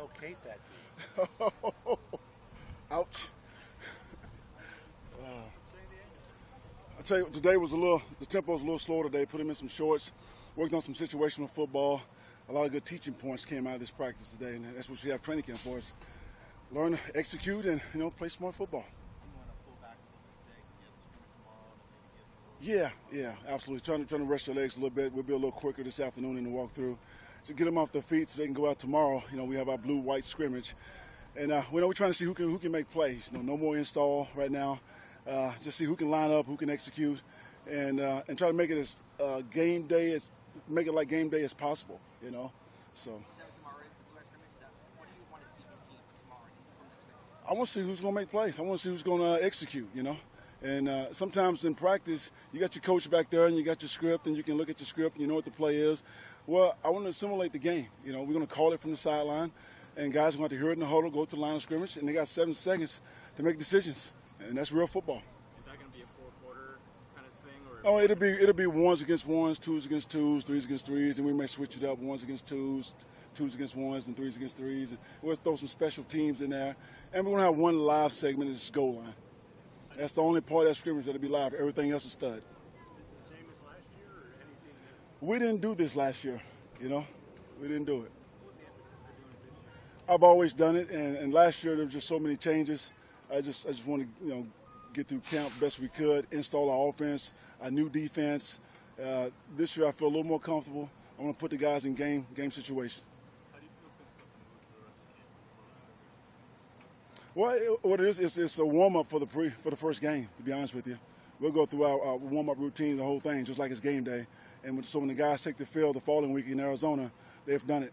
relocate that team? Ouch. I tell you, today was the tempo was a little slower today. Put him in some shorts, worked on some situational football. A lot of good teaching points came out of this practice today, and that's what you have training camp for us. Learn to execute and, play smart football. Yeah, absolutely. Trying to rest their legs a little bit. We'll be a little quicker this afternoon in the walkthrough to get them off their feet so they can go out tomorrow. We have our blue-white scrimmage, and we're trying to see who can make plays. No more install right now. Just see who can line up, who can execute, and try to make it as like game day as possible. So. I want to see who's going to make plays. I want to see who's going to execute. And sometimes in practice, you got your coach back there and you got your script and you can look at your script and you know what the play is. Well, I want to simulate the game. We're going to call it from the sideline, and guys are going to have to hear it in the huddle, go to the line of scrimmage, and they got 7 seconds to make decisions. And that's real football. Is that going to be a four-quarter kind of thing? Oh, it'll be ones against ones, twos against twos, threes against threes, and we may switch it up, ones against twos, twos against ones, and threes against threes. And we'll throw some special teams in there. And we're going to have one live segment, it's goal line. That's the only part of that scrimmage that'll be live. Everything else is stud. It's the same as last year or anything different? We didn't do this last year, We didn't do it. I've always done it, and last year there were just so many changes. I just want to, get through camp best we could, install our offense, our new defense. This year I feel a little more comfortable. I want to put the guys in game situations. How do you feel it's going to set up for the rest of the camp? Well, what it is, it's a warm-up for the first game, to be honest with you. We'll go through our warm-up routine, the whole thing, just like it's game day. And so when the guys take the field the following week in Arizona, they've done it.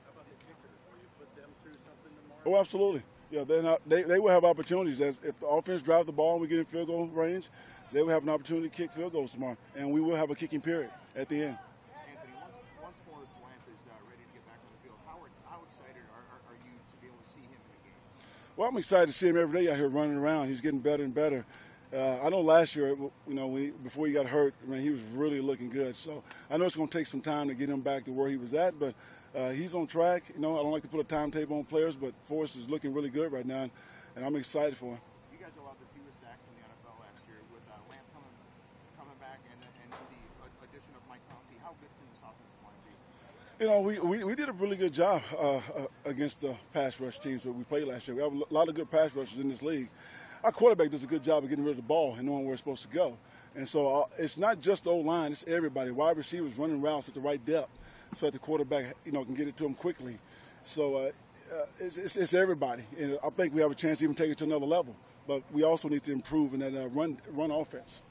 How about the kickers? Will you put them through something tomorrow? Oh, absolutely. Yeah, they will have opportunities. If the offense drives the ball and we get in field goal range, they will have an opportunity to kick field goals tomorrow. And we will have a kicking period at the end. Anthony, once Forrest Lamp is ready to get back on the field, how excited are you to be able to see him in the game? Well, I'm excited to see him every day out here running around. He's getting better and better. I know last year, before he got hurt, he was really looking good. So I know it's going to take some time to get him back to where he was at, but he's on track. I don't like to put a timetable on players, but Forrest is looking really good right now, and I'm excited for him. You guys allowed the fewest sacks in the NFL last year with Lamp coming back and the addition of Mike Pouncey. How good can this offensive line be? We did a really good job against the pass rush teams that we played last year. We have a lot of good pass rushers in this league. Our quarterback does a good job of getting rid of the ball and knowing where it's supposed to go. And so it's not just the O-line, it's everybody. Wide receivers running routes at the right depth so that the quarterback, can get it to them quickly. So it's everybody. And I think we have a chance to even take it to another level. But we also need to improve in that run offense.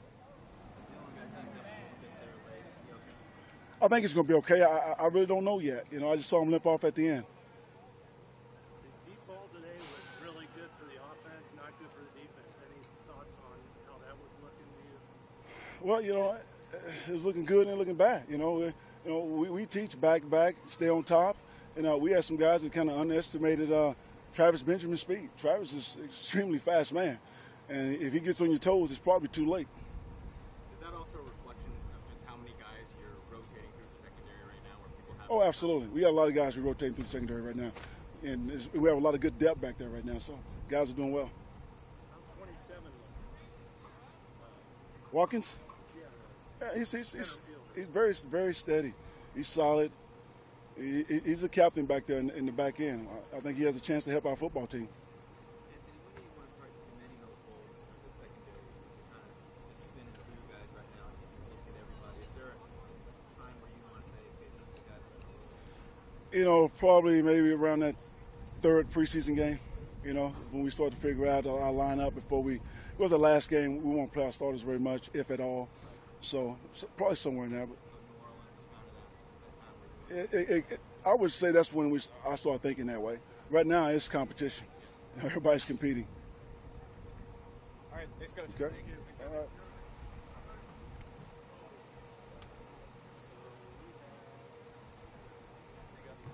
I think it's going to be okay. I really don't know yet. I just saw him limp off at the end. The deep ball today was really good for the offense, not good for the defense. Any thoughts on how that was looking to you? Well, it was looking good and looking bad. We teach back, stay on top. We had some guys that kind of underestimated Travis Benjamin's speed. Travis is an extremely fast man, and if he gets on your toes, it's probably too late. Is that also a reflection of just how many guys you're rotating through the secondary right now, where people have? Oh, absolutely. We got a lot of guys we're rotating through the secondary right now, and we have a lot of good depth back there right now. So guys are doing well. How's 27 looking? Watkins? Yeah, he's very, very steady. He's solid. He's a captain back there in the back end. I think he has a chance to help our football team. Anthony, when do you want to start cementing those holes in the secondary? Kind of just spinning through you guys right now and look at everybody. Is there a time where you want to say, okay, these guys are Probably maybe around that third preseason game, when we start to figure out our lineup before it was the last game. We won't play our starters very much, if at all. So probably somewhere in there. But I would say that's when I started thinking that way. Right now, it's competition. Everybody's competing. All right, thanks, Coach. Okay. Thank you.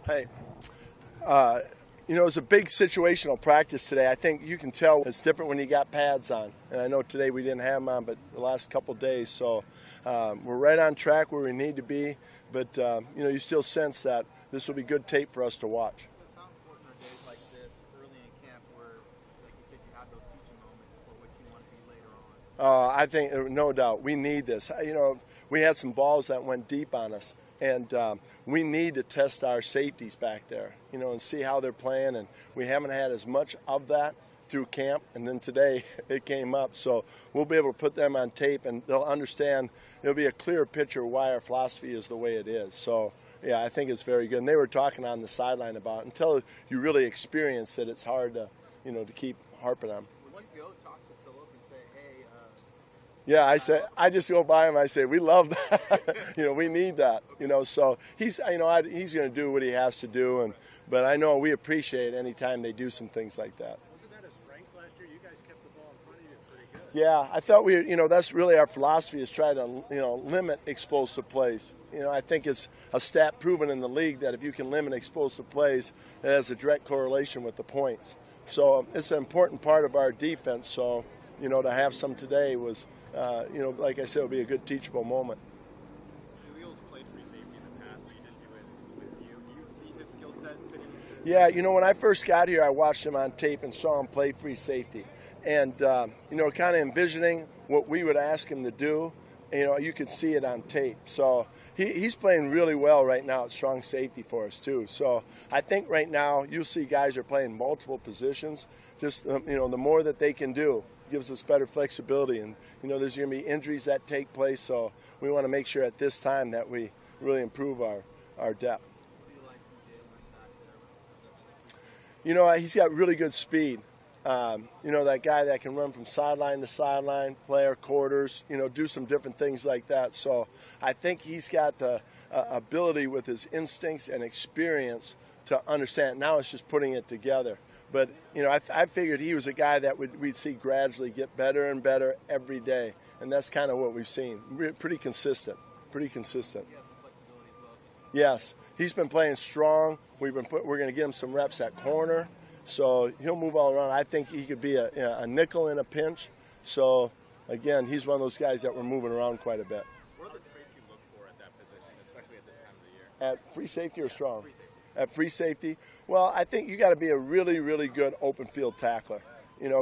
All right. Hey, it was a big situational practice today. I think you can tell it's different when you got pads on. And I know today we didn't have them on, but the last couple of days. So we're right on track where we need to be. But, you still sense that this will be good tape for us to watch. how important I think, no doubt, we need this. We had some balls that went deep on us, and we need to test our safeties back there, and see how they're playing. And we haven't had as much of that through camp, and then today it came up. So we'll be able to put them on tape, and they'll understand. It'll be a clear picture of why our philosophy is the way it is. So, yeah, I think it's very good. And they were talking on the sideline about it. Until you really experience it, it's hard to, to keep harping on. Would you go talk to Phillip and say, hey? Yeah, I just go by him. I say, we love that. We need that. So he's, he's going to do what he has to do. But I know we appreciate any time they do some things like that. Wasn't that a strength last year? You guys kept the ball in front of you pretty good. Yeah, I thought that's really our philosophy, is try to, limit explosive plays. I think it's a stat proven in the league that if you can limit explosive plays, it has a direct correlation with the points. So it's an important part of our defense. So, to have some today was, like I said, it would be a good teachable moment. Julio's played free safety in the past, but he didn't do it with you. Do you see his skill set fitting into? Yeah, when I first got here, I watched him on tape and saw him play free safety. And, kind of envisioning what we would ask him to do, you could see it on tape. So he's playing really well right now at strong safety for us, too. So I think right now you'll see guys are playing multiple positions. Just, the more that they can do gives us better flexibility. And, there's going to be injuries that take place. So we want to make sure at this time that we really improve our depth. He's got really good speed. That guy that can run from sideline to sideline, play our quarters, do some different things like that. So I think he's got the ability with his instincts and experience to understand. Now it's just putting it together. But, I figured he was a guy that we'd see gradually get better and better every day. And that's kind of what we've seen. Pretty consistent. He has some flexibility as well. Yes. He's been playing strong. We're going to get him some reps at corner. So he'll move all around. I think he could be a nickel in a pinch. So, again, he's one of those guys that we're moving around quite a bit. What are the traits you look for at that position, especially at this time of the year? At free safety or strong? Free safety. At free safety? Well, I think you got to be a really, really good open field tackler.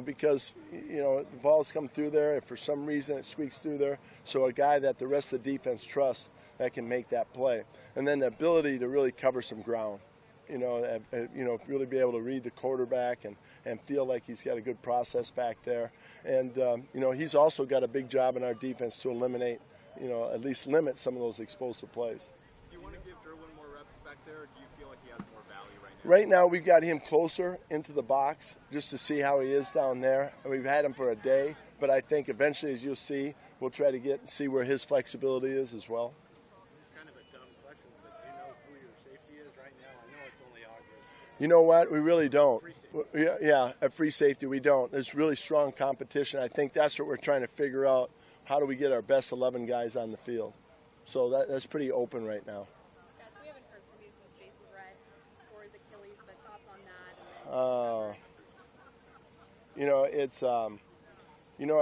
Because, the balls come through there. If for some reason it squeaks through there. So a guy that the rest of the defense trusts that can make that play. And then the ability to really cover some ground. Really be able to read the quarterback and feel like he's got a good process back there. And, he's also got a big job in our defense to eliminate, at least limit some of those explosive plays. Do you want to give Derwin more reps back there, or do you feel like he has more value right now? Right now, we've got him closer into the box just to see how he is down there. We've had him for a day, but I think eventually, as you'll see, we'll try to see where his flexibility is as well. You know what? We really don't. Yeah, at free safety, we don't. There's really strong competition. I think that's what we're trying to figure out. How do we get our best 11 guys on the field? So that's pretty open right now. Yes, we haven't heard from you since Jason Brett or his Achilles, but thoughts on that?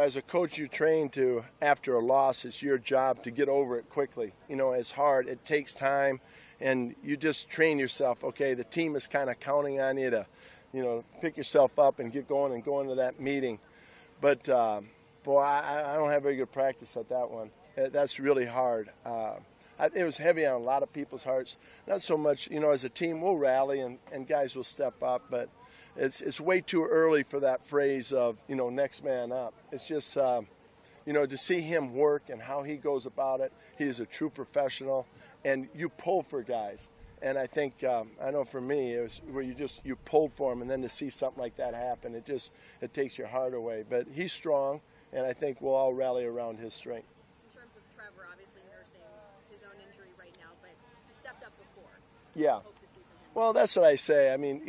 As a coach, you train to, after a loss, it's your job to get over it quickly. It's hard. It takes time. And you just train yourself. Okay, the team is kind of counting on you to, pick yourself up and get going and go into that meeting. But, boy, I don't have very good practice at that one. That's really hard. It was heavy on a lot of people's hearts. Not so much, as a team, we'll rally and guys will step up. But it's way too early for that phrase of, next man up. It's just, to see him work and how he goes about it. He is a true professional. And you pull for guys. And I think, I know for me, it was where you pulled for him, and then to see something like that happen, it takes your heart away. But he's strong, and I think we'll all rally around his strength. In terms of Trevor, obviously nursing his own injury right now, but he stepped up before. Yeah. Hope to see from him. Well, that's what I say. I mean,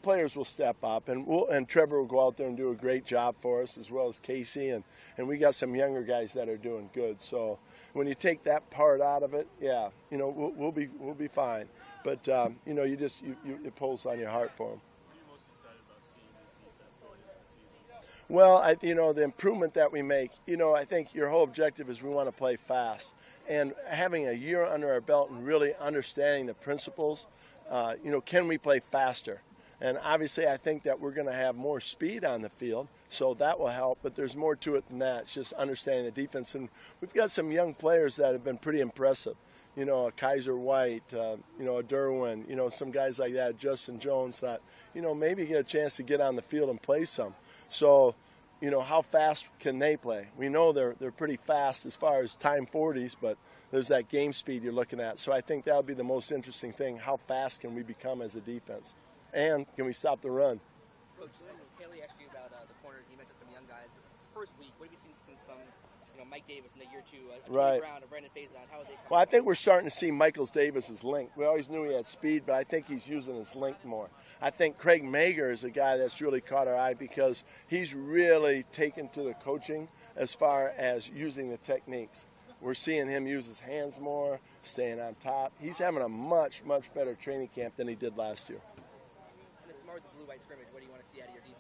players will step up, and Trevor will go out there and do a great job for us, as well as Casey, and we got some younger guys that are doing good. So when you take that part out of it, yeah, we'll be fine. But it pulls on your heart for them. What are you most excited about seeing this defense going into the season? Well, the improvement that we make, I think your whole objective is we want to play fast. And having a year under our belt and really understanding the principles, can we play faster? And obviously I think that we're going to have more speed on the field, so that will help. But there's more to it than that. It's just understanding the defense. And we've got some young players that have been pretty impressive. You know, a Kaiser White, you know, a Derwin, you know, some guys like that, Justin Jones, that, you know, maybe get a chance to get on the field and play some. So, you know, how fast can they play? We know they're pretty fast as far as time 40s, but there's that game speed you're looking at. So I think that'll be the most interesting thing. How fast can we become as a defense? And can we stop the run? Coach, Haley asked you about the corners. You mentioned some young guys. First week, what have you seen from some, you know, Mike Davis in a year or two, right. Brown, Brandon Faison? How are they coming? Well, I think we're starting to see Michael Davis's link. We always knew he had speed, but I think he's using his link more. I think Craig Mager is a guy that's really caught our eye because he's really taken to the coaching as far as using the techniques. We're seeing him use his hands more, staying on top. He's having a much, much better training camp than he did last year. Tomorrow's the blue-white scrimmage. What do you want to see out of your defense?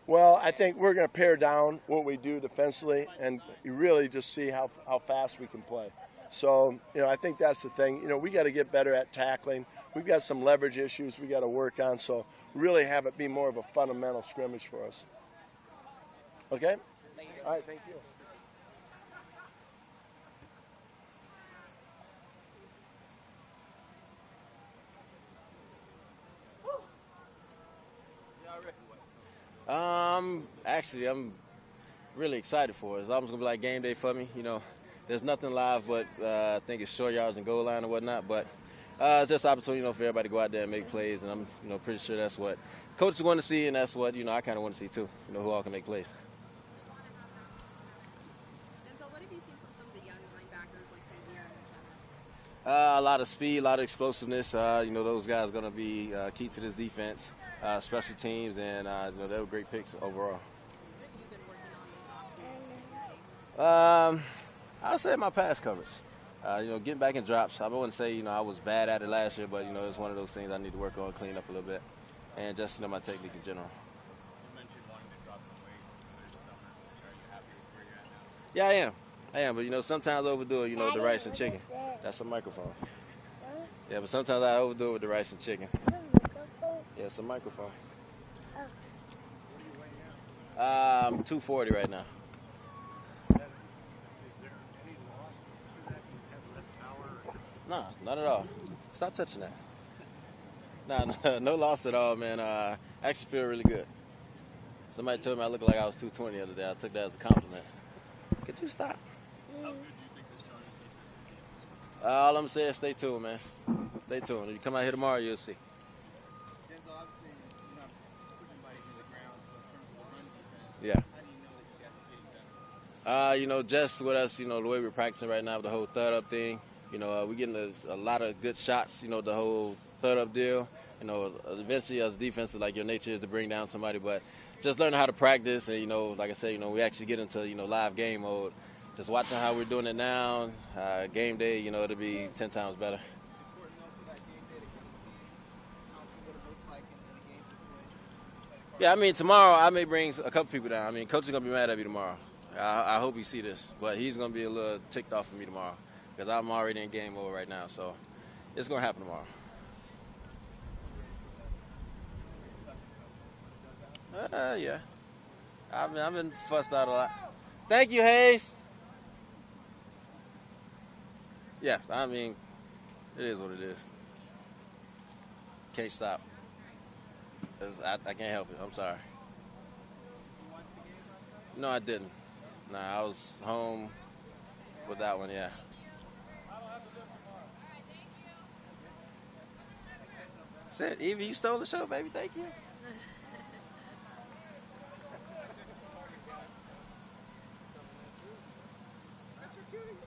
Well, I think we're going to pare down what we do defensively and really just see how fast we can play. So, you know, I think that's the thing. You know, we got to get better at tackling. We've got some leverage issues we got to work on. So, really have it be more of a fundamental scrimmage for us. Okay? All right, thank you. Actually, I'm really excited for it. It's almost going to be like game day for me. You know, there's nothing live but I think it's short yards and goal line and whatnot. But it's just an opportunity, you know, for everybody to go out there and make plays. And I'm, you know, pretty sure that's what coaches want to see, and that's what, you know, I kind of want to see too. You know, who all can make plays. Denzel, what have you seen from some of the young linebackers like Kaiser and Shannon? A lot of speed, a lot of explosiveness. You know, those guys are going to be key to this defense, special teams, and you know, they were great picks overall. What have you been working on this offseason? I'll say my pass coverage. You know, getting back in drops. I wouldn't say, you know, I was bad at it last year, but, you know, it's one of those things I need to work on, clean up a little bit, and just, you know, my technique in general. You mentioned wanting to drop some weight over the summer. Are you happy with where you're at now? Yeah, I am. But, you know, sometimes I overdo it, you know, with the rice and chicken. That's a microphone. Yeah, but sometimes I overdo it with the rice and chicken. Yeah, it's a microphone. What are you weighing out? I'm 240 right now. Is there any loss to that? You have less power? Nah, not at all. Stop touching that. Nah, no loss at all, man. I actually feel really good. Somebody told me I looked like I was 220 the other day. I took that as a compliment. Could you stop? How good do you think this Chargers defensive game is? All I'm saying is stay tuned, man. Stay tuned. If you come out here tomorrow, you'll see. Denzel, obviously, you're not putting anybody to the ground, so in terms of the run defense, Yeah. how do you know that you guys are getting better? You know, just with us, you know, the way we're practicing right now with the whole third up thing, you know, we're getting a lot of good shots, you know, the whole third up deal. You know, eventually as a defense, like your nature is to bring down somebody, but just learning how to practice and, you know, like I said, you know, we actually get into, you know, live game mode. Just watching how we're doing it now, game day, you know, it'll be 10 times better. Important enough for that game day to kind of see how what it looks like in a game situation? Yeah, I mean, tomorrow I may bring a couple people down. I mean, Coach is going to be mad at me tomorrow. I hope you see this, but he's going to be a little ticked off of me tomorrow because I'm already in game mode right now, so it's going to happen tomorrow. Yeah. I've been fussed out a lot. Thank you, Hayes. Yeah, I mean, it is what it is. Can't stop. I can't help it. I'm sorry. No, I didn't. Nah, I was home with that one, yeah. Said, Evie, you stole the show, baby. Thank you. That's your cutie.